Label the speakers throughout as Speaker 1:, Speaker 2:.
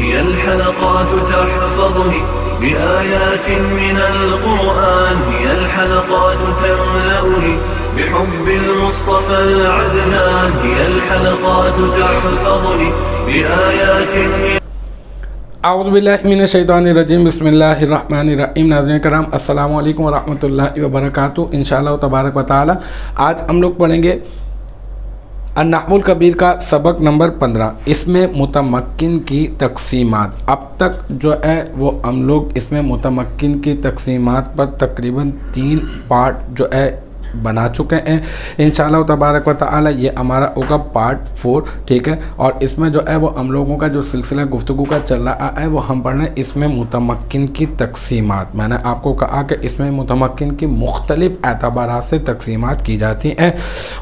Speaker 1: هي الحلقات تحفظني بآيات من القرآن، هي الحلقات تملأني بحب المصطفى العدنان، هي الحلقات تحفظني بآيات من
Speaker 2: اعوذ باللہ من الشیطان الرجیم، بسم اللہ الرحمن الرحیم۔ ناظرین کرام، السلام علیکم ورحمۃ اللہ وبرکاتہ۔ انشاءاللہ تبارک و تعالی آج ہم لوگ پڑھیں گے النحو الکبیر کا سبق نمبر 15، اس میں متمکن کی تقسیمات۔ اب تک جو ہے وہ ہم لوگ اس میں متمکن کی تقسیمات پر تقریباً 3 پارٹ جو ہے بنا چکے ہیں۔ انشاءاللہ تبارک و تعالی یہ ہمارا ہوگا پارٹ 4، ٹھیک ہے۔ اور اس میں جو ہے وہ ہم لوگوں کا جو سلسلہ گفتگو کا چل رہا ہے وہ ہم پڑھ رہے ہیں اس میں متمکن کی تقسیمات۔ میں نے آپ کو کہا کہ اس میں متمکن کی مختلف اعتبارات سے تقسیمات کی جاتی ہیں،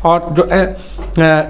Speaker 2: اور جو ہے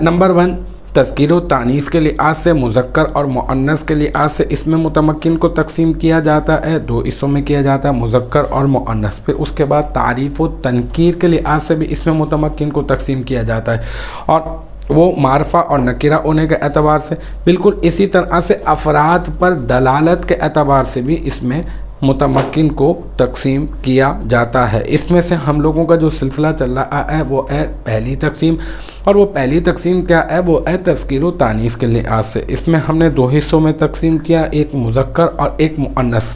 Speaker 2: نمبر 1 تذکیر و تانیث کے لحاظ سے مذکر اور مؤنث کے لحاظ سے اس میں متمکن کو تقسیم کیا جاتا ہے، 2 حصوں میں کیا جاتا ہے، مذکر اور مؤنث۔ پھر اس کے بعد تعریف و تنکیر کے لحاظ سے بھی اس میں متمکن کو تقسیم کیا جاتا ہے، اور وہ معرفہ اور نکرہ ہونے کے اعتبار سے۔ بالکل اسی طرح سے افراد پر دلالت کے اعتبار سے بھی اس میں متمکن کو تقسیم کیا جاتا ہے۔ اس میں سے ہم لوگوں کا جو سلسلہ چل رہا ہے وہ ہے پہلی تقسیم، اور وہ پہلی تقسیم کیا ہے؟ وہ ہے تذکیر و تانیث کے لحاظ سے۔ اس میں ہم نے 2 حصوں میں تقسیم کیا، ایک مذکر اور ایک مؤنث۔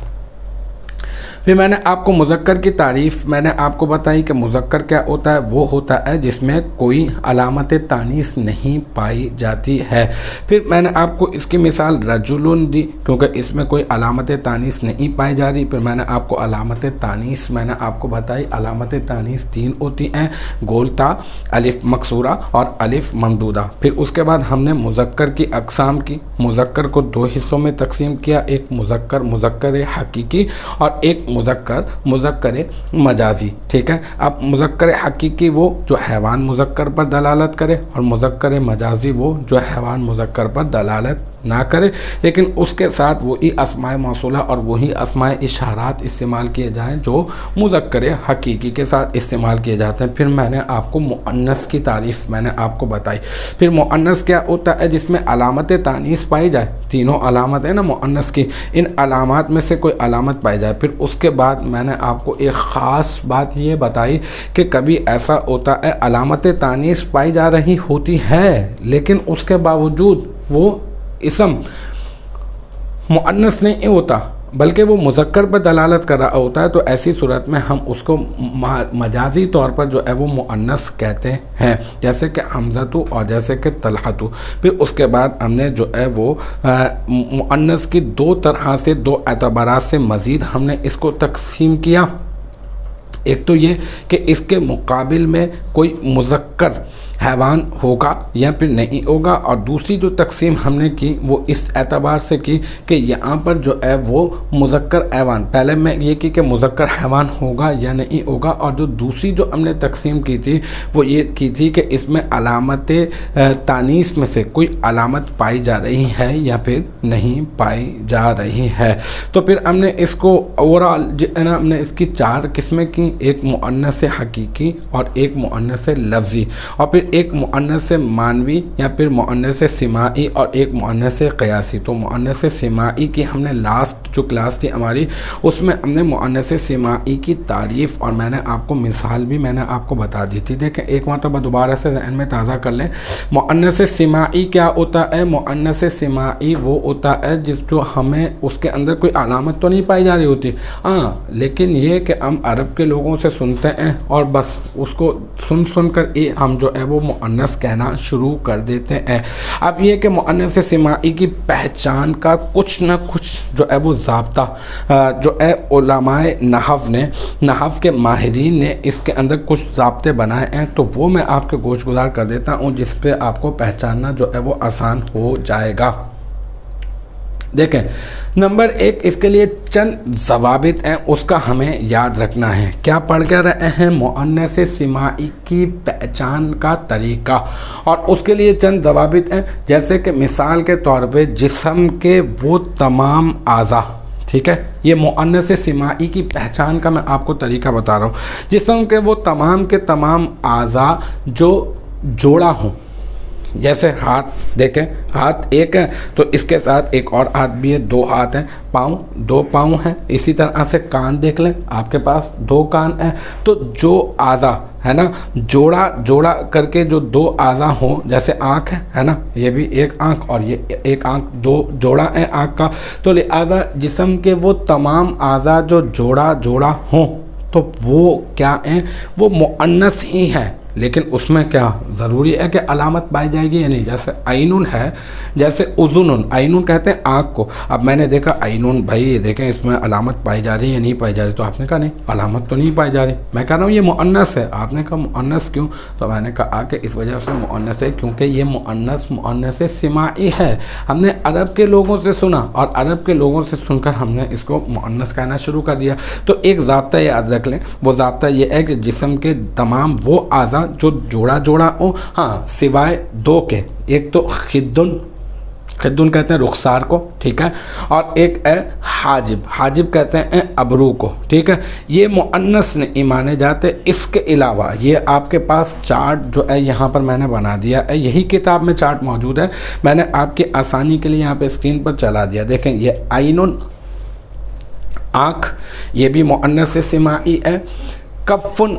Speaker 2: پھر میں نے آپ کو مذکر کی تعریف میں نے آپ کو بتائی کہ مذکر کیا ہوتا ہے؟ وہ ہوتا ہے جس میں کوئی علامت تانیث نہیں پائی جاتی ہے۔ پھر میں نے آپ کو اس کی مثال رجل دی، کیونکہ اس میں کوئی علامت تانیث نہیں پائی جا رہی۔ پھر میں نے آپ کو علامت تانیث میں نے آپ کو بتائی، علامت تانیث 3 ہوتی ہیں، گولتا، الف مکسورہ اور الف ممدودہ۔ پھر اس کے بعد ہم نے مذکر کی اقسام کی، مذکر کو 2 حصوں میں تقسیم کیا، ایک مذکر حقیقی اور ایک مذکر مجازی، ٹھیک ہے۔ اب مذکر حقیقی وہ جو حیوان مذکر پر دلالت کرے، اور مذکر مجازی وہ جو حیوان مذکر پر دلالت نہ کرے، لیکن اس کے ساتھ وہی اسماء موصولہ اور وہی اسماء اشارات استعمال کیے جائیں جو مذکر حقیقی کے ساتھ استعمال کیے جاتے ہیں۔ پھر میں نے آپ کو مؤنث کی تعریف میں نے آپ کو بتائی۔ پھر مؤنث کیا ہوتا ہے؟ جس میں علامت تانیث پائی جائے، تینوں علامت ہیں نا مؤنث کی، ان علامات میں سے کوئی علامت پائی جائے۔ پھر اس کے بعد میں نے آپ کو ایک خاص بات یہ بتائی کہ کبھی ایسا ہوتا ہے علامت تانیث پائی جا رہی ہوتی ہے، لیکن اس کے باوجود وہ اسم مؤنث نہیں ہوتا بلکہ وہ مذکر پر دلالت کر رہا ہوتا ہے، تو ایسی صورت میں ہم اس کو مجازی طور پر جو ہے وہ مؤنث کہتے ہیں، جیسے کہ حمزہ اور جیسے کہ طلحہ۔ پھر اس کے بعد ہم نے جو ہے وہ مؤنث کی 2 طرح سے 2 اعتبارات سے مزید ہم نے اس کو تقسیم کیا۔ ایک تو یہ کہ اس کے مقابل میں کوئی مذکر حیوان ہوگا یا پھر نہیں ہوگا، اور دوسری جو تقسیم ہم نے کی وہ اس اعتبار سے کی کہ یہاں پر جو ہے وہ مذکر حیوان، پہلے میں یہ کی کہ مذکر حیوان ہوگا یا نہیں ہوگا، اور جو دوسری جو ہم نے تقسیم کی تھی وہ یہ کی تھی کہ اس میں علامت تانیث میں سے کوئی علامت پائی جا رہی ہے یا پھر نہیں پائی جا رہی ہے۔ تو پھر ہم نے اس کو اوورال ہم نے اس کی 4 قسمیں کی، ایک مؤنث حقیقی اور ایک مؤنث لفظی، اور پھر ایک مؤنث معنوی یا پھر مؤنث سماعی اور ایک مؤنث قیاسی۔ تو مؤنث سماعی کی ہم نے لاسٹ جو کلاس تھی ہماری، اس میں ہم نے مؤنث سماعی کی تعریف اور میں نے آپ کو مثال بھی میں نے آپ کو بتا دی تھی۔ دیکھیں ایک مرتبہ دوبارہ سے ذہن میں تازہ کر لیں، مؤنث سماعی کیا ہوتا ہے؟ مؤنث سماعی وہ ہوتا ہے جو ہمیں اس کے اندر کوئی علامت تو نہیں پائی جا رہی ہوتی، ہاں لیکن یہ کہ ہم عرب کے لوگوں سے سنتے ہیں اور بس اس کو سن کر ہم جو ہے وہ مؤنث کہنا شروع کر دیتے ہیں۔ اب یہ کہ مؤنث سماعی کی پہچان کا کچھ نہ کچھ جو ہے وہ ضابطہ جو ہے علماء نحو کے ماہرین نے اس کے اندر کچھ ضابطے بنائے ہیں، تو وہ میں آپ کے گوش گزار کر دیتا ہوں جس پہ آپ کو پہچاننا جو ہے وہ آسان ہو جائے گا۔ دیکھیں نمبر 1 اس کے لیے چند ضوابط ہیں، اس کا ہمیں یاد رکھنا ہے۔ کیا پڑھ کے رہے ہیں؟ مؤنث سماعی کی پہچان کا طریقہ، اور اس کے لیے چند ضوابط ہیں، جیسے کہ مثال کے طور پہ جسم کے وہ تمام اعضاء، ٹھیک ہے، یہ مؤنث سماعی کی پہچان کا میں آپ کو طریقہ بتا رہا ہوں۔ جسم کے وہ تمام کے تمام اعضاء جو جوڑا ہوں، جیسے ہاتھ دیکھیں، ہاتھ ایک ہے تو اس کے ساتھ ایک اور ہاتھ بھی ہے، 2 ہاتھ ہیں، پاؤں 2 پاؤں ہیں. اسی طرح سے کان دیکھ لیں، آپ کے پاس 2 کان ہیں. تو جو اعضاء ہے نا جوڑا کر کے جو 2 اعضاء ہوں، جیسے آنکھ ہے نا، یہ بھی ایک آنکھ اور یہ ایک آنکھ، 2 جوڑا ہے آنکھ کا. تو لہٰذا جسم کے وہ تمام اعضاء جو جوڑا ہوں تو وہ کیا ہیں؟ وہ مؤنث ہی ہیں. لیکن اس میں کیا ضروری ہے کہ علامت پائی جائے گی یا نہیں؟ جیسے عینٌ ہے، جیسے اذنٌ، عینٌ کہتے ہیں آنکھ کو. اب میں نے دیکھا عینٌ، بھائی دیکھیں اس میں علامت پائی جا رہی ہے یا نہیں پائی جا رہی؟ تو آپ نے کہا نہیں، علامت تو نہیں پائی جا رہی. میں کہہ رہا ہوں یہ مؤنث ہے. آپ نے کہا مؤنث کیوں؟ تو میں نے کہا کہ اس وجہ سے مؤنث ہے کیونکہ یہ مؤنث سماعی ہے. ہم نے عرب کے لوگوں سے سنا اور عرب کے لوگوں سے سن کر ہم نے اس کو مؤنث کہنا شروع کر دیا. تو ایک ضابطہ یاد رکھ لیں، وہ ضابطہ یہ ہے کہ جسم کے تمام وہ اعضاء جو جوڑا ہو، ہاں سوائے 2 کے. ایک تو خدن کہتے ہیں رخسار کو، ٹھیک ہے، اور ایک ہے حاجب کہتے ہیں ابرو کو، ٹھیک ہے. یہ مؤنث نہیں مانے جاتے. اس کے علاوہ یہ آپ کے پاس چارٹ جو ہے یہاں پر میں نے بنا دیا ہے، یہی کتاب میں چارٹ موجود ہے، میں نے آپ کی آسانی کے لیے یہاں پہ اسکرین پر چلا دیا. دیکھیں یہ عینٌ آنکھ، یہ بھی مؤنث سماعی ہے. کفن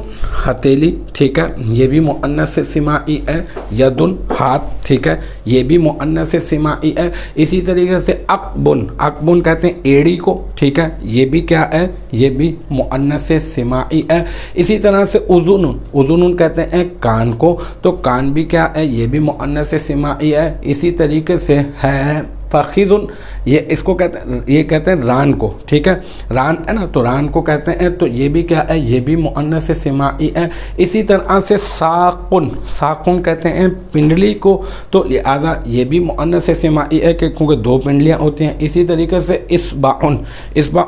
Speaker 2: ہتھیلی، ٹھیک ہے، یہ بھی مؤنث سماعی ہے. یدن ہاتھ، ٹھیک ہے، یہ بھی مؤنث سماعی ہے. اسی طریقے سے عقبن کہتے ہیں ایڑی کو، ٹھیک ہے، یہ بھی کیا ہے؟ یہ بھی مؤنث سماعی ہے. اسی طرح سے اذن کہتے ہیں کان کو، تو کان بھی کیا ہے؟ یہ بھی مؤنث سماعی ہے. اسی طریقے سے ہے فخذن، یہ اس کو کہتے ہیں ران کو، ٹھیک ہے، ران ہے نا، تو ران کو کہتے ہیں. تو یہ بھی کیا ہے؟ یہ بھی مؤنث سماعی ہے. اسی طرح سے ساقن کہتے ہیں پنڈلی کو، تو لہذا یہ بھی مؤنث سماعی ہے کہ کیونکہ 2 پنڈلیاں ہوتی ہیں. اسی طریقے سے اصبعن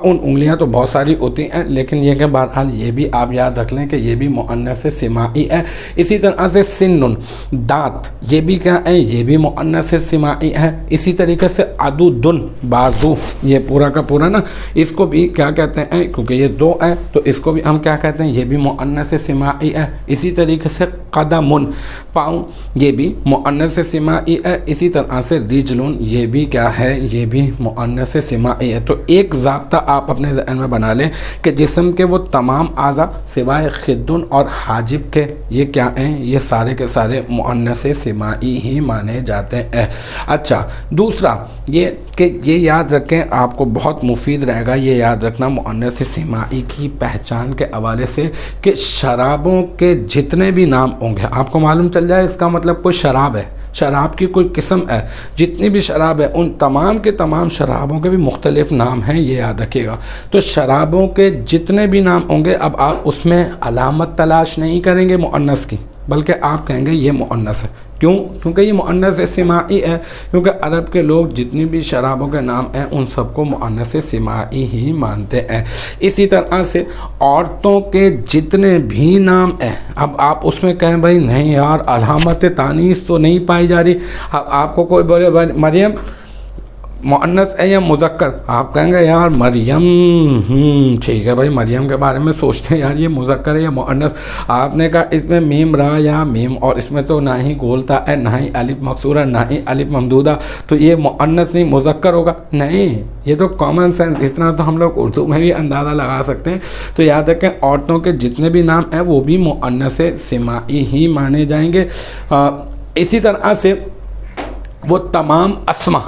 Speaker 2: انگلیاں تو بہت ساری ہوتی ہیں، لیکن یہ کہ بہرحال یہ بھی آپ یاد رکھ لیں کہ یہ بھی مؤنث سماعی ہے. اسی طرح سے سنن دانت، یہ بھی کیا ہے؟ یہ بھی مؤنث سماعی ہے. اسی طریقے سے عدودن بازو، یہ پورا کا پورا نا، اس کو بھی کیا کہتے ہیں؟ کیونکہ یہ 2 ہیں تو اس کو بھی ہم کیا کہتے ہیں؟ یہ بھی مؤنث سماعی ہے. اسی طریقے سے قدمن پاؤں، یہ بھی مؤنث سماعی ہے. اسی طرح سے رجلن، یہ بھی کیا ہے؟ یہ بھی مؤنث سماعی ہے. تو ایک ضابطہ آپ اپنے ذہن میں بنا لیں کہ جسم کے وہ تمام اعضاء سوائے خدن اور حاجب کے یہ کیا ہیں؟ یہ سارے کے سارے مؤنث سماعی ہی مانے جاتے ہیں. اچھا، دوسرا یہ کہ یہ یاد رکھیں، آپ کو بہت مفید رہے گا یہ یاد رکھنا مؤنث سماعی کی پہچان کے حوالے سے کہ شرابوں کے جتنے بھی نام ہوں گے آپ کو معلوم چل جائے، اس کا مطلب کوئی شراب ہے، شراب کی کوئی قسم ہے، جتنی بھی شراب ہے ان تمام کے تمام شرابوں کے بھی مختلف نام ہیں، یہ یاد رکھیے گا. تو شرابوں کے جتنے بھی نام ہوں گے اب آپ اس میں علامت تلاش نہیں کریں گے مؤنث کی، بلکہ آپ کہیں گے یہ مؤنث ہے. کیوں؟ کیونکہ یہ مؤنث سماعی ہے. کیونکہ عرب کے لوگ جتنی بھی شرابوں کے نام ہیں ان سب کو مؤنث سماعی ہی مانتے ہیں. اسی طرح سے عورتوں کے جتنے بھی نام ہیں، اب آپ اس میں کہیں بھائی نہیں یار علامت تانیث تو نہیں پائی جا رہی. آپ کو کوئی بولے مریم مؤنث ہے یا مذکر، آپ کہیں گے یار مریم، ٹھیک ہے بھائی مریم کے بارے میں سوچتے ہیں یار یہ مذکر ہے یا مؤنث. آپ نے کہا اس میں میم را یا میم، اور اس میں تو نہ ہی گولتا ہے، نہ ہی الف مکسورہ، نہ ہی الف ممدودہ، تو یہ مؤنث نہیں مذکر ہوگا. نہیں، یہ تو کامن سینس، اس طرح تو ہم لوگ اردو میں بھی اندازہ لگا سکتے ہیں. تو یاد رکھیں عورتوں کے جتنے بھی نام ہیں وہ بھی مؤنث سماعی ہی مانے جائیں گے. اسی طرح سے وہ تمام اسما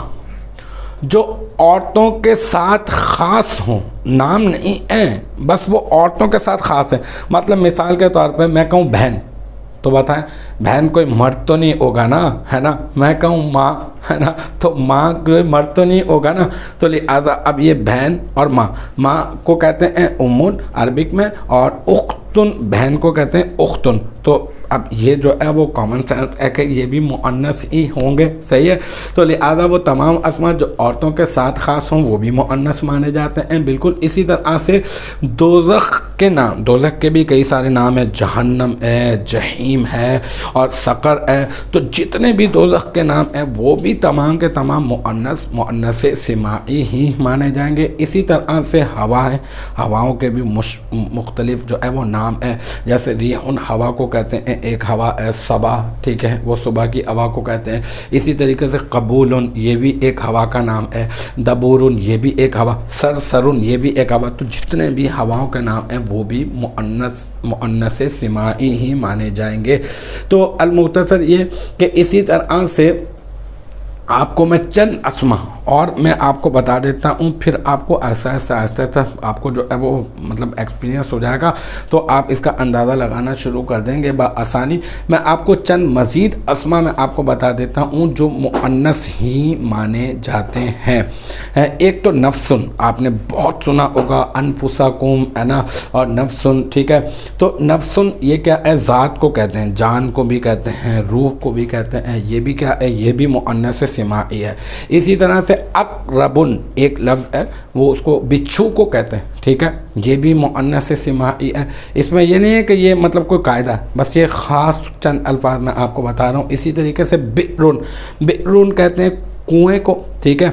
Speaker 2: جو عورتوں کے ساتھ خاص ہوں، نام نہیں ہیں، بس وہ عورتوں کے ساتھ خاص ہیں. مطلب مثال کے طور پہ میں کہوں بہن، تو بتائیں بہن کوئی مرد تو نہیں ہوگا نا، ہے نا. میں کہوں ماں، ہے نا، تو ماں کوئی مرد تو نہیں ہوگا نا. تو لہٰذا اب یہ بہن اور ماں کو کہتے ہیں امون عربک میں، اور اختن بہن کو کہتے ہیں اختن. تو اب یہ جو ہے وہ کامن سینس ہے کہ یہ بھی مؤنث ہی ہوں گے، صحیح ہے. تو لہٰذا وہ تمام اسما جو عورتوں کے ساتھ خاص ہوں وہ بھی مؤنث مانے جاتے ہیں. بالکل اسی طرح سے دوزخ کے نام، دوزخ کے بھی کئی سارے نام ہیں، جہنم ہے، جہیم ہے اور سقر ہے. تو جتنے بھی دوزخ کے نام ہیں وہ بھی تمام کے تمام مؤنث سماعی ہی مانے جائیں گے. اسی طرح سے ہوا ہے، ہواؤں کے بھی مختلف جو ہے وہ نام ہیں. جیسے ریحٌ ہوا کو کہتے ہیں ایک ہوا ہے صبا، ٹھیک ہے، وہ صبح کی ہوا کو کہتے ہیں. اسی طریقے سے قبول یہ بھی ایک ہوا کا نام ہے. دبور یہ بھی ایک ہوا. سرسرن یہ بھی ایک ہوا. تو جتنے بھی ہواؤں کے نام ہیں وہ بھی مؤنث سماعی ہی مانے جائیں گے. تو المختصر یہ کہ اسی طرح سے آپ کو میں چند اسما اور میں آپ کو بتا دیتا ہوں، پھر آپ کو ایسا آپ کو جو ہے وہ مطلب ایکسپیرینس ہو جائے گا تو آپ اس کا اندازہ لگانا شروع کر دیں گے بآسانی. میں آپ کو چند مزید اسما میں آپ کو بتا دیتا ہوں جو مؤنث ہی مانے جاتے ہیں. ایک تو نفسن، آپ نے بہت سنا ہوگا، انفسکم ہے نا، اور نفسن، ٹھیک ہے. تو نفسن یہ کیا ہے؟ ذات کو کہتے ہیں، جان کو بھی کہتے ہیں، روح کو بھی کہتے ہیں. یہ بھی کیا ہے؟ یہ بھی مؤنث سماعی ہے. اسی طرح سے اقربن ایک لفظ ہے، وہ اس کو بچھو کو کہتے ہیں، ٹھیک ہے، یہ بھی مؤنث سماعی ہے. اس میں یہ نہیں ہے کہ یہ مطلب کوئی قاعدہ، بس یہ خاص چند الفاظ میں آپ کو بتا رہا ہوں. اسی طریقے سے بئرن کہتے ہیں کنویں کو، ٹھیک ہے،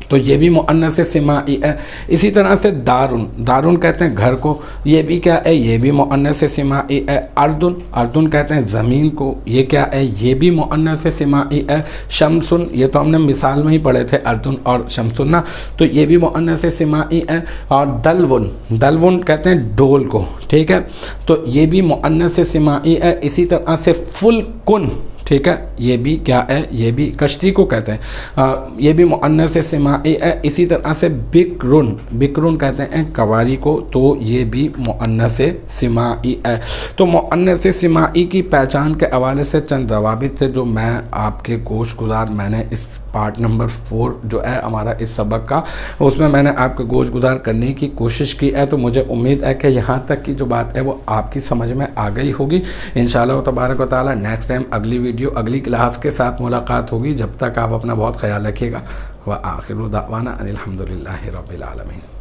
Speaker 2: تو یہ بھی مؤنث سماعی ہے. اسی طرح سے دارن کہتے ہیں گھر کو، یہ بھی کیا ہے؟ یہ بھی مؤنث سماعی ہے. اردن کہتے ہیں زمین کو، یہ کیا ہے؟ یہ بھی مؤنث سماعی ہے. شمسن یہ تو ہم نے مثال میں ہی پڑھے تھے، اردن اور شمسن، تو یہ بھی مؤنث سماعی ہے. اور دلون کہتے ہیں ڈول کو، ٹھیک ہے، تو یہ بھی مؤنث سماعی ہے. اسی طرح سے فلکن، ٹھیک ہے، یہ بھی کیا ہے؟ یہ بھی کشتی کو کہتے ہیں، یہ بھی مؤنث سماعی ہے. اسی طرح سے بکرن کہتے ہیں کواری کو، تو یہ بھی مؤنث سماعی ہے. تو مؤنث سماعی کی پہچان کے حوالے سے چند ضوابط تھے جو میں آپ کے گوش گزار میں نے اس پارٹ نمبر 4 جو ہے ہمارا اس سبق کا، اس میں میں نے آپ کے گوش گزار کرنے کی کوشش کی ہے. تو مجھے امید ہے کہ یہاں تک کی جو بات ہے وہ آپ کی سمجھ میں آ گئی ہوگی. انشاءاللہ تبارک و تعالی نیکسٹ ٹائم اگلی ویڈیو اگلی کلاس کے ساتھ ملاقات ہوگی. جب تک آپ اپنا بہت خیال رکھیے گا. وآخر دعوانا ان الحمدللہ رب العالمین.